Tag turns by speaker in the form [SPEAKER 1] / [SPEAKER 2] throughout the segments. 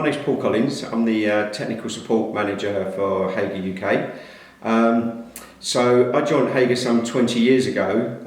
[SPEAKER 1] My name's Paul Collins. I'm the Technical Support Manager for Hager UK. So I joined Hager some 20 years ago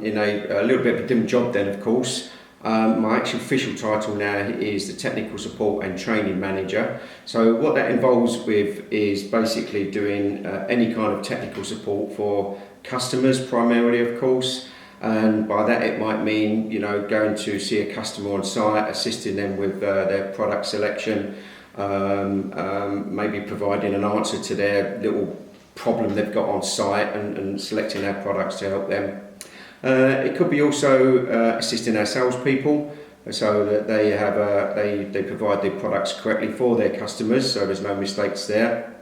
[SPEAKER 1] in a little bit of a different job then, of course. My actual official title now is the Technical Support and Training Manager. So what that involves with is basically doing any kind of technical support for customers primarily, of course. And by that it might mean, going to see a customer on site, assisting them with their product selection, maybe providing an answer to their little problem they've got on site and selecting our products to help them. It could be also assisting our salespeople so that they provide their products correctly for their customers, so there's no mistakes there.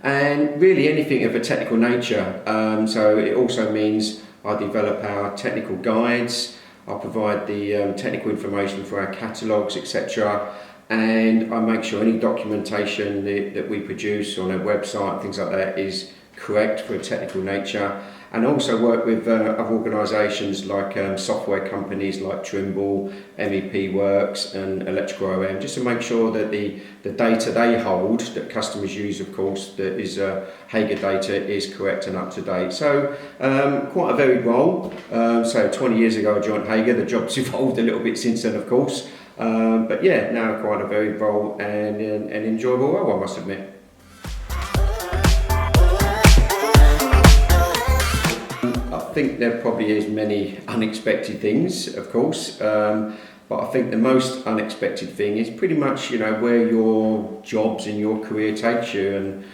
[SPEAKER 1] And really anything of a technical nature. So it also means I develop our technical guides, I provide the technical information for our catalogues, etc. And I make sure any documentation that we produce on our website, things like that, is correct for a technical nature. And also work with other organisations like software companies like Trimble, MEP Works and Electrical OM, just to make sure that the data they hold, that customers use of course, that is Hager data, is correct and up to date. So quite a varied role. So 20 years ago I joined Hager, the job's evolved a little bit since then of course. But yeah, now quite a varied role and an enjoyable role, I must admit. I think there probably is many unexpected things, of course, but I think the most unexpected thing is pretty much, where your jobs in your career takes you. And,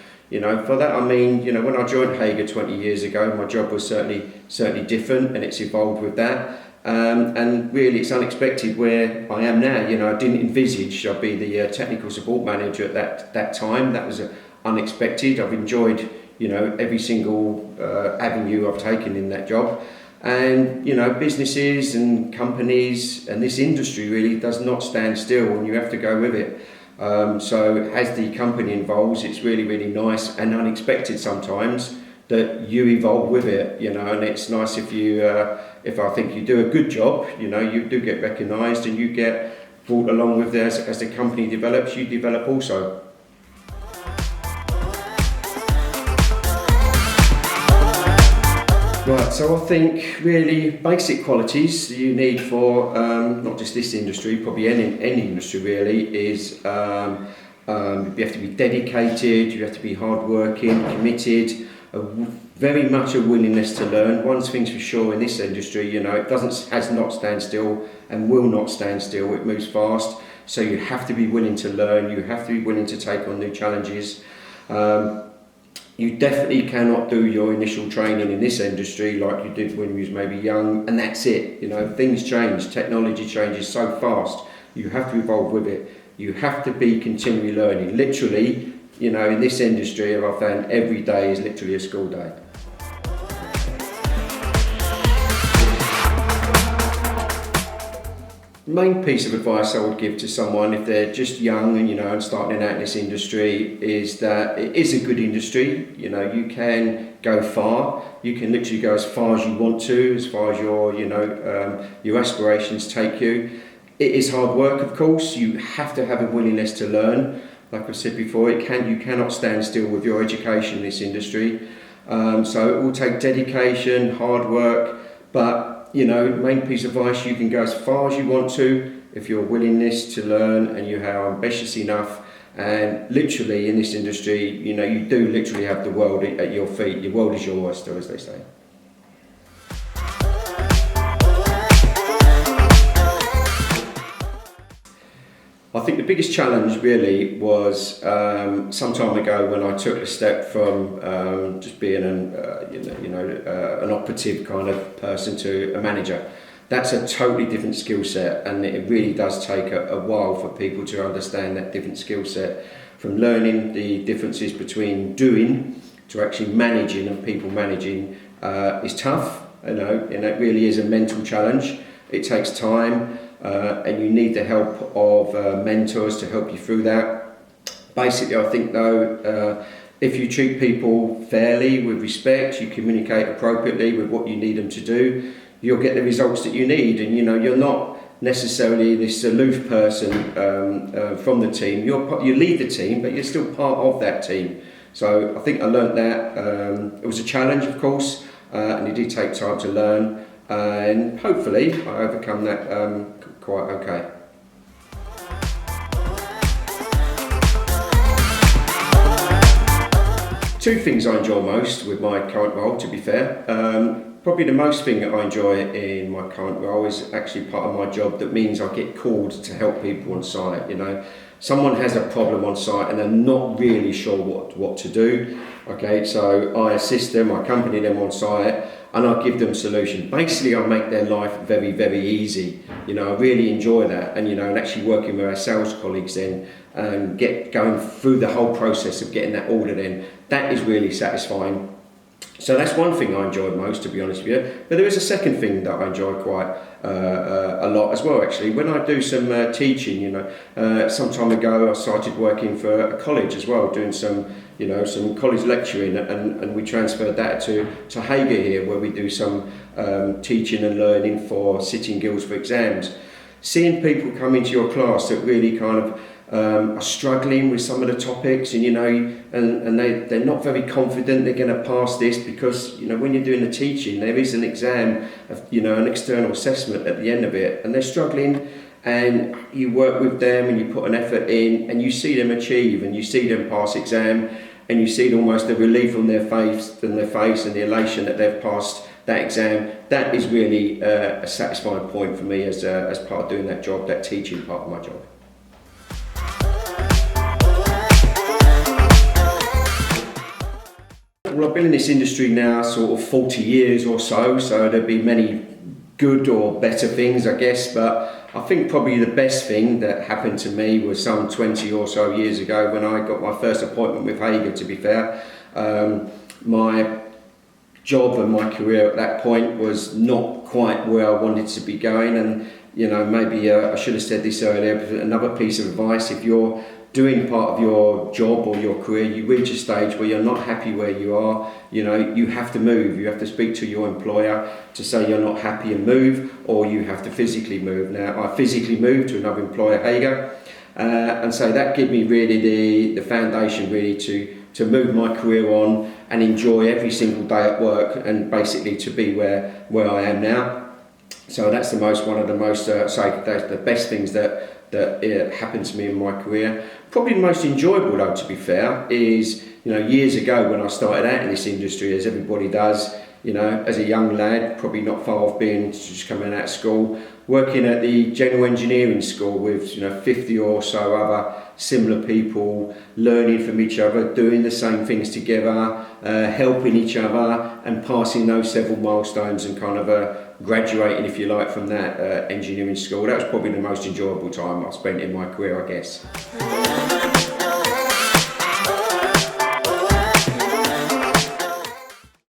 [SPEAKER 1] for that I mean, when I joined Hager 20 years ago, my job was certainly different and it's evolved with that. And really it's unexpected where I am now. I didn't envisage I'd be the technical support manager at that time. That was unexpected. I've enjoyed every single avenue I've taken in that job. And, businesses and companies and this industry really does not stand still and you have to go with it. So as the company evolves, it's really, really nice and unexpected sometimes that you evolve with it, and it's nice if I think you do a good job, you do get recognised and you get brought along with this as the company develops, you develop also. Right, so I think really basic qualities you need for not just this industry, probably any industry really, is you have to be dedicated, you have to be hardworking, committed, very much a willingness to learn. One thing's for sure in this industry, it has not stand still and will not stand still, it moves fast, so you have to be willing to learn, you have to be willing to take on new challenges. You definitely cannot do your initial training in this industry like you did when you was maybe young, and that's it. Things change, technology changes so fast. You have to evolve with it. You have to be continually learning. Literally, in this industry, I've found every day is literally a school day. The main piece of advice I would give to someone if they're just young and and starting out in this industry is that it is a good industry. You can go far. You can literally go as far as you want to, as far as your aspirations take you. It is hard work, of course. You have to have a willingness to learn. Like I said before, you cannot stand still with your education in this industry. So it will take dedication, hard work, but main piece of advice, you can go as far as you want to if your willingness to learn and you are ambitious enough. And literally in this industry, you do literally have the world at your feet. Your world is your oyster, as they say. I think the biggest challenge really was some time ago when I took a step from just being an operative kind of person to a manager. That's a totally different skill set, and it really does take a while for people to understand that different skill set. From learning the differences between doing to actually managing, and people managing is tough, and it really is a mental challenge. It takes time. And you need the help of mentors to help you through that. Basically, I think though, if you treat people fairly, with respect, you communicate appropriately with what you need them to do, you'll get the results that you need. And you're not necessarily this aloof person from the team. You lead the team, but you're still part of that team. So I think I learnt that. It was a challenge, of course, and it did take time to learn, and hopefully I overcome that quite okay. Two things I enjoy most with my current role, to be fair. Probably the most thing that I enjoy in my current role is actually part of my job that means I get called to help people on site. You know, someone has a problem on site and they're not really sure what to do. Okay, so I assist them, I accompany them on site, and I give them solutions. Basically, I make their life very, very easy. You know, I really enjoy that, and and actually working with our sales colleagues then and going through the whole process of getting that order in, that is really satisfying. So that's one thing I enjoy most, to be honest with you. But there is a second thing that I enjoy quite a lot as well, actually. When I do some teaching, some time ago I started working for a college as well, doing some college lecturing, and we transferred that to Hager here, where we do some teaching and learning for sitting guilds for exams. Seeing people come into your class that really kind of are struggling with some of the topics, and they're not very confident they're going to pass this, because when you're doing the teaching, there is an exam, an external assessment at the end of it, and they're struggling, and you work with them and you put an effort in, and you see them achieve, and you see them pass exam, and you see almost the relief on their face and the elation that they've passed that exam. That is really a satisfying point for me as part of doing that job, that teaching part of my job. Well, I've been in this industry now sort of 40 years or so there'd be many good or better things, I guess, but I think probably the best thing that happened to me was some 20 or so years ago when I got my first appointment with Hager, to be fair. My job and my career at that point was not quite where I wanted to be going, and maybe I should have said this earlier, but another piece of advice: if you're doing part of your job or your career, you reach a stage where you're not happy where you are, you have to move. You have to speak to your employer to say you're not happy and move, or you have to physically move. Now, I physically moved to another employer, Hager, and so that gave me really the foundation really to move my career on and enjoy every single day at work, and basically to be where I am now. So that's one of the most the best things that happened to me in my career. Probably the most enjoyable, though, to be fair, is years ago when I started out in this industry, as everybody does, as a young lad, probably not far off being just coming out of school, working at the general engineering school with 50 or so other similar people, learning from each other, doing the same things together, helping each other, and passing those several milestones, and kind of graduating, if you like, from that engineering school. That was probably the most enjoyable time I spent in my career, I guess.